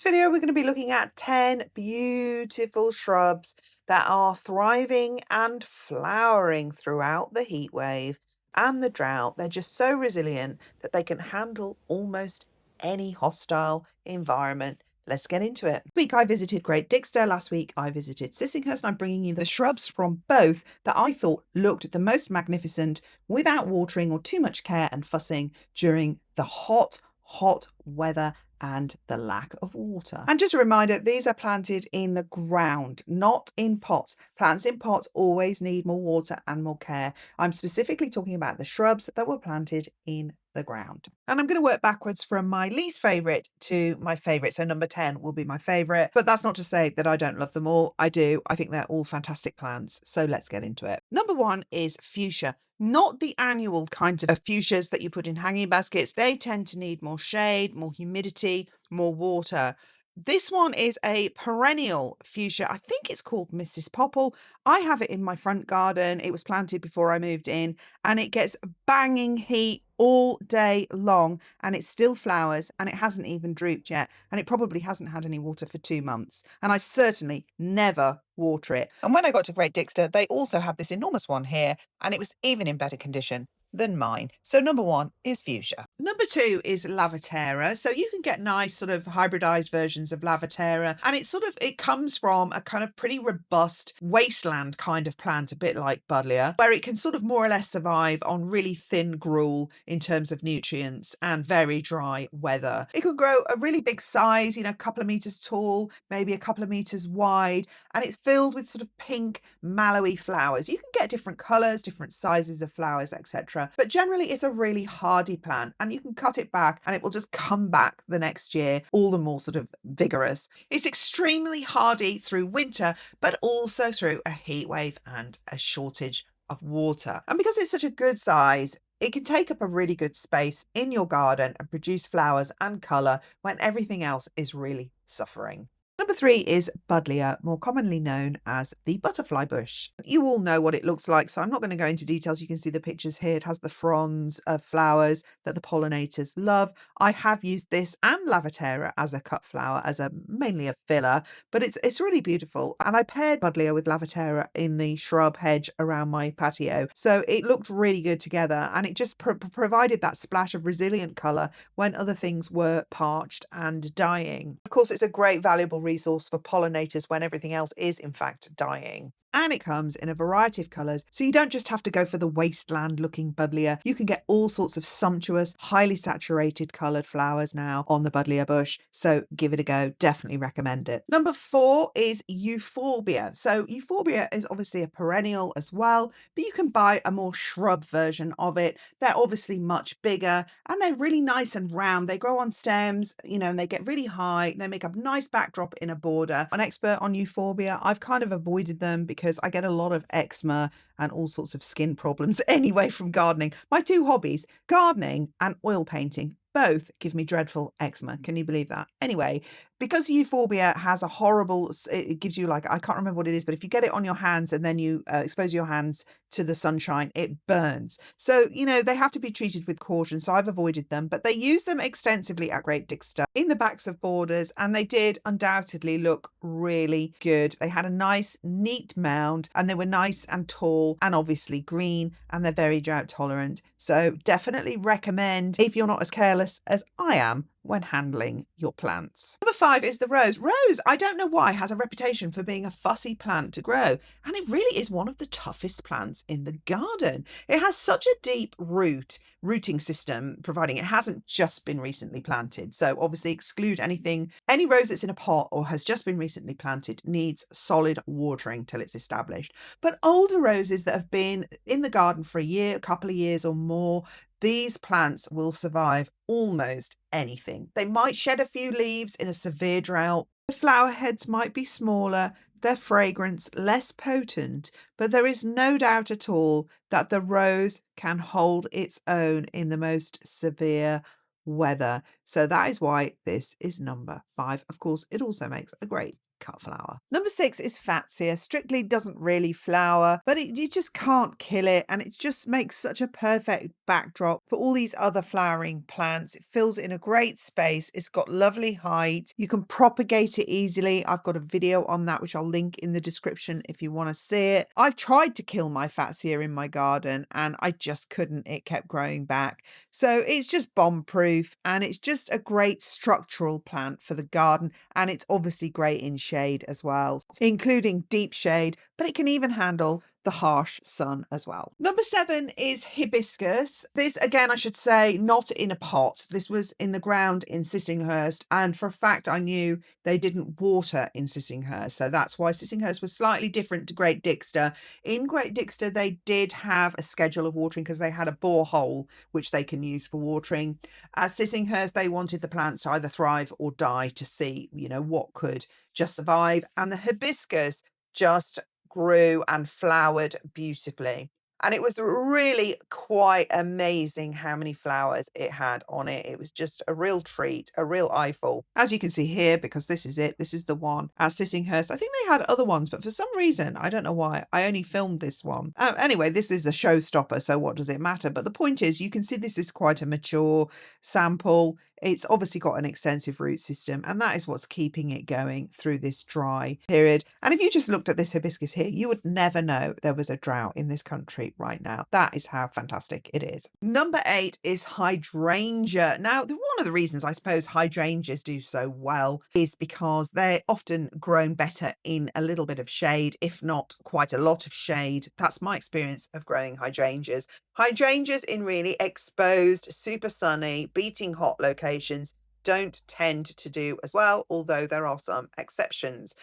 This video, we're going to be looking at 10 beautiful shrubs that are thriving and flowering throughout the heat wave and the drought. They're just so resilient that they can handle almost any hostile environment. Let's get into it. This week I visited Great Dixter. Last week I visited Sissinghurst, and I'm bringing you the shrubs from both that I thought looked the most magnificent without watering or too much care and fussing during the hot weather and the lack of water. And just a reminder, these are planted in the ground, not in pots. Plants in pots always need more water and more care. I'm specifically talking about the shrubs that were planted in the ground. And I'm going to work backwards from my least favourite to my favourite. So number 10 will be my favourite, but that's not to say that I don't love them all. I do. I think they're all fantastic plants. So let's get into it. Number 1 is fuchsia. Not the annual kinds of fuchsias that you put in hanging baskets. They tend to need more shade, more humidity, more water. This one is a perennial fuchsia. I think it's called Mrs. Popple. I have it in my front garden. It was planted before I moved in, and it gets banging heat all day long, and it still flowers, and it hasn't even drooped yet, and it probably hasn't had any water for 2 months, and I certainly never water it. And when I got to Great Dixter, they also had this enormous one here, and it was even in better condition than mine. So number 1 is fuchsia. Number 2 is Lavatera. So you can get nice sort of hybridized versions of Lavatera, and it comes from a kind of pretty robust wasteland kind of plant, a bit like Buddleia, where it can sort of more or less survive on really thin gruel in terms of nutrients and very dry weather. It could grow a really big size, a couple of meters tall, maybe a couple of meters wide, and it's filled with sort of pink mallowy flowers. You can get different colors, different sizes of flowers, etc. But generally it's a really hardy plant, and you can cut it back and it will just come back the next year all the more sort of vigorous. It's extremely hardy through winter, but also through a heat wave and a shortage of water. And because it's such a good size, it can take up a really good space in your garden and produce flowers and colour when everything else is really suffering. Number 3 is Buddleia, more commonly known as the butterfly bush. You all know what it looks like, so I'm not going to go into details. You can see the pictures here. It has the fronds of flowers that the pollinators love. I have used this and Lavatera as a cut flower, mainly a filler, but it's really beautiful. And I paired Buddleia with Lavatera in the shrub hedge around my patio, so it looked really good together, and it just provided that splash of resilient colour when other things were parched and dying. Of course, it's a great valuable resource for pollinators when everything else is in fact dying. And it comes in a variety of colours, so you don't just have to go for the wasteland looking Buddleia. You can get all sorts of sumptuous, highly saturated coloured flowers now on the Buddleia bush, so give it a go. Definitely recommend it. Number 4 is Euphorbia. So Euphorbia is obviously a perennial as well, but you can buy a more shrub version of it. They're obviously much bigger, and they're really nice and round. They grow on stems, and they get really high. They make a nice backdrop in a border. An expert on Euphorbia, I've kind of avoided them because I get a lot of eczema and all sorts of skin problems anyway from gardening. My 2 hobbies, gardening and oil painting, both give me dreadful eczema. Can you believe that? Anyway, because Euphorbia has a horrible, it gives you I can't remember what it is, but if you get it on your hands and then you expose your hands to the sunshine, it burns. So, they have to be treated with caution. So I've avoided them, but they use them extensively at Great Dixter in the backs of borders, and they did undoubtedly look really good. They had a nice, neat mound, and they were nice and tall and obviously green, and they're very drought tolerant. So definitely recommend if you're not as careless as I am when handling your plants. Number 5 is the rose. Rose, I don't know why, has a reputation for being a fussy plant to grow, and it really is one of the toughest plants in the garden. It has such a deep rooting system, providing it hasn't just been recently planted. So obviously exclude any rose that's in a pot or has just been recently planted needs solid watering till it's established. But older roses that have been in the garden for a year, a couple of years or more, these plants will survive almost anything. They might shed a few leaves in a severe drought. The flower heads might be smaller, their fragrance less potent, but there is no doubt at all that the rose can hold its own in the most severe weather. So that is why this is number 5. Of course, it also makes a great cut flower. Number 6 is Fatsia. Strictly doesn't really flower, but you just can't kill it, and it just makes such a perfect backdrop for all these other flowering plants. It fills in a great space. It's got lovely height. You can propagate it easily. I've got a video on that, which I'll link in the description if you want to see it. I've tried to kill my Fatsia in my garden, and I just couldn't. It kept growing back. So it's just bomb proof, and it's just a great structural plant for the garden, and it's obviously great in shade as well, including deep shade, but it can even handle the harsh sun as well. Number 7 is Hibiscus. This, again, I should say, not in a pot. This was in the ground in Sissinghurst, and for a fact I knew they didn't water in Sissinghurst, so that's why Sissinghurst was slightly different to Great Dixter. In Great Dixter they did have a schedule of watering because they had a borehole which they can use for watering. At Sissinghurst they wanted the plants to either thrive or die to see, what could just survive, and the Hibiscus just grew and flowered beautifully. And it was really quite amazing how many flowers it had on it. It was just a real treat, a real eyeful. As you can see here, because this is it, this is the one at Sissinghurst. I think they had other ones, but for some reason, I don't know why, I only filmed this one. Anyway, this is a showstopper, so what does it matter? But the point is, you can see this is quite a mature sample. It's obviously got an extensive root system, and that is what's keeping it going through this dry period. And if you just looked at this hibiscus here, you would never know there was a drought in this country right now. That is how fantastic it is. Number 8 is Hydrangea. Now, one of the reasons I suppose hydrangeas do so well is because they're often grown better in a little bit of shade, if not quite a lot of shade. That's my experience of growing hydrangeas. Hydrangeas in really exposed, super sunny, beating hot locations don't tend to do as well, although there are some exceptions.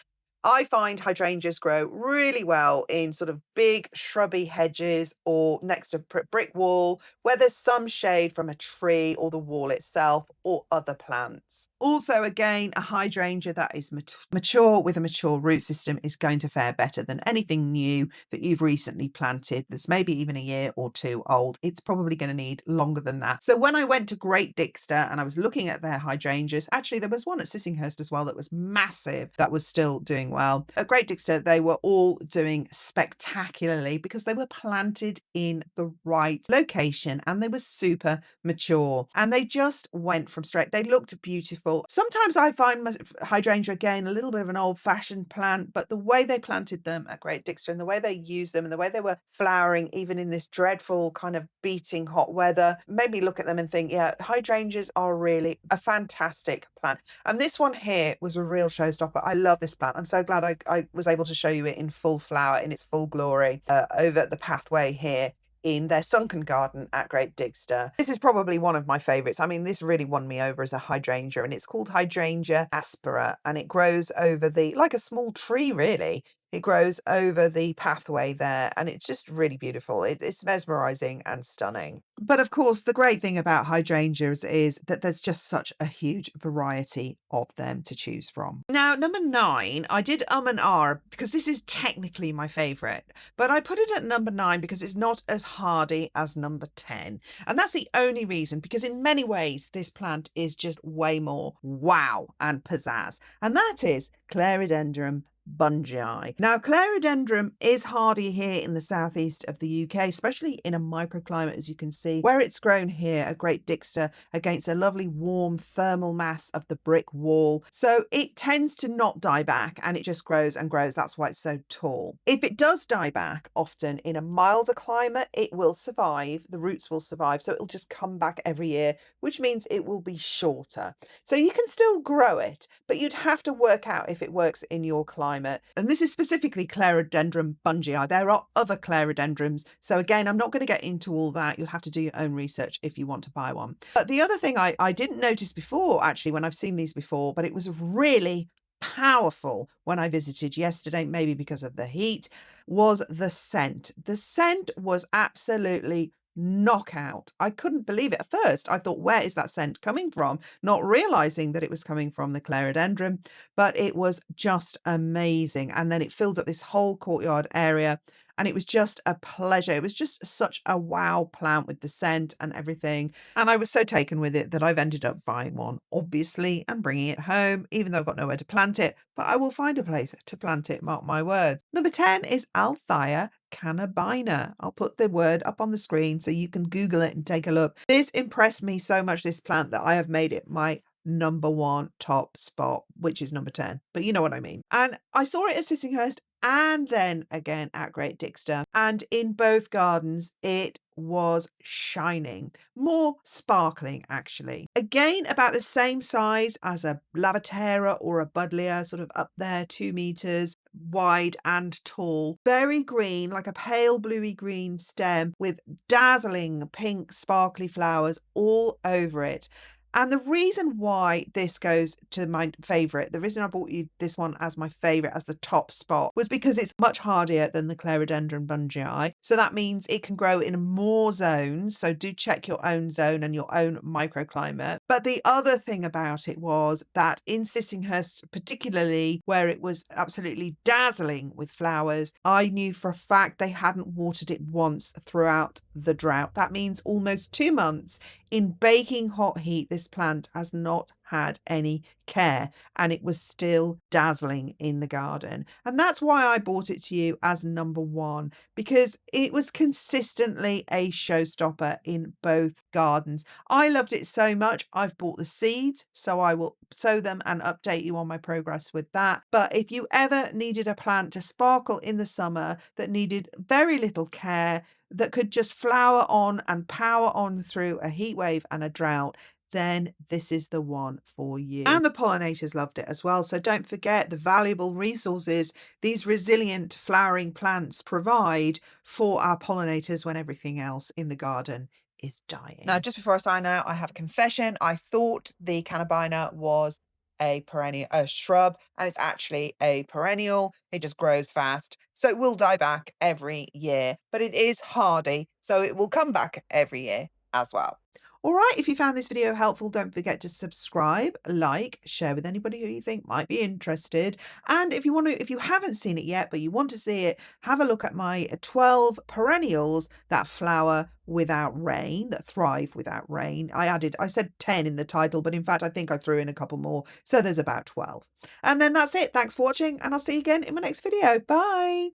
I find hydrangeas grow really well in sort of big shrubby hedges or next to a brick wall where there's some shade from a tree or the wall itself or other plants. Also, again, a hydrangea that is mature with a mature root system is going to fare better than anything new that you've recently planted that's maybe even a year or two old. It's probably going to need longer than that. So when I went to Great Dixter and I was looking at their hydrangeas, actually there was one at Sissinghurst as well that was massive that was still doing well. At Great Dixter, they were all doing spectacularly because they were planted in the right location and they were super mature and they just went from straight. They looked beautiful. Sometimes I find hydrangea, again, a little bit of an old-fashioned plant, but the way they planted them at Great Dixter and the way they used them and the way they were flowering even in this dreadful kind of beating hot weather made me look at them and think, yeah, hydrangeas are really a fantastic plant. And this one here was a real showstopper. I love this plant. I'm so glad I was able to show you it in full flower, in its full glory, over at the pathway here in their sunken garden at Great Dixter. This is probably one of my favourites. I mean, this really won me over as a hydrangea, and it's called Hydrangea aspera, and it grows over like a small tree, really. It grows over the pathway there, and it's just really beautiful. It's mesmerising and stunning. But of course, the great thing about hydrangeas is that there's just such a huge variety of them to choose from. Now, number 9, I did and ah because this is technically my favourite, but I put it at number 9 because it's not as hardy as number 10. And that's the only reason, because in many ways, this plant is just way more wow and pizzazz. And that is Clerodendrum bungei. Now, Clerodendrum is hardy here in the southeast of the UK, especially in a microclimate, as you can see, where it's grown here at Great Dixter against a lovely warm thermal mass of the brick wall. So it tends to not die back and it just grows and grows. That's why it's so tall. If it does die back, often in a milder climate, it will survive. The roots will survive. So it'll just come back every year, which means it will be shorter. So you can still grow it, but you'd have to work out if it works in your climate. And this is specifically Clerodendrum bungei. There are other Clerodendrums. So again, I'm not going to get into all that. You'll have to do your own research if you want to buy one. But the other thing I didn't notice before, actually, when I've seen these before, but it was really powerful when I visited yesterday, maybe because of the heat, was the scent. The scent was absolutely knockout. I couldn't believe it at first. I thought, where is that scent coming from? Not realizing that it was coming from the Clerodendrum, but it was just amazing. And then it filled up this whole courtyard area. and it was just a pleasure. It was just such a wow plant with the scent and everything. And I was so taken with it that I've ended up buying one, obviously, and bringing it home, even though I've got nowhere to plant it. But I will find a place to plant it, mark my words. Number 10 is Althaea cannabina. I'll put the word up on the screen so you can Google it and take a look. This impressed me so much, this plant, that I have made it my number one top spot, which is number 10. But you know what I mean. And I saw it at Sissinghurst and then again at Great Dixter. And in both gardens, it was shining, more sparkling actually. Again, about the same size as a Lavatera or a Buddleia, sort of up there, 2 meters wide and tall. Very green, like a pale bluey green stem with dazzling pink sparkly flowers all over it. And the reason why this goes to my favourite, the reason I bought you this one as my favourite, as the top spot, was because it's much hardier than the Clerodendrum bungei. So that means it can grow in more zones. So do check your own zone and your own microclimate. But the other thing about it was that in Sissinghurst, particularly where it was absolutely dazzling with flowers, I knew for a fact they hadn't watered it once throughout the drought. That means almost 2 months in baking hot heat, this plant has not had any care, and it was still dazzling in the garden. And that's why I bought it to you as number 1, because it was consistently a showstopper in both gardens. I loved it so much, I've bought the seeds, so I will sow them and update you on my progress with that. But if you ever needed a plant to sparkle in the summer that needed very little care, that could just flower on and power on through a heat wave and a drought, then this is the one for you. And the pollinators loved it as well. So don't forget the valuable resources these resilient flowering plants provide for our pollinators when everything else in the garden is dying. Now, just before I sign out, I have a confession. I thought the cannabina was a perennial, a shrub, and it's actually a perennial. It just grows fast, so it will die back every year, but it is hardy, so it will come back every year as well. All right, if you found this video helpful, don't forget to subscribe, like, share with anybody who you think might be interested. And if you haven't seen it yet, but you want to see it, have a look at my 12 perennials that flower without rain, that thrive without rain. I said 10 in the title, but in fact, I think I threw in a couple more. So there's about 12. And then that's it. Thanks for watching, and I'll see you again in my next video. Bye.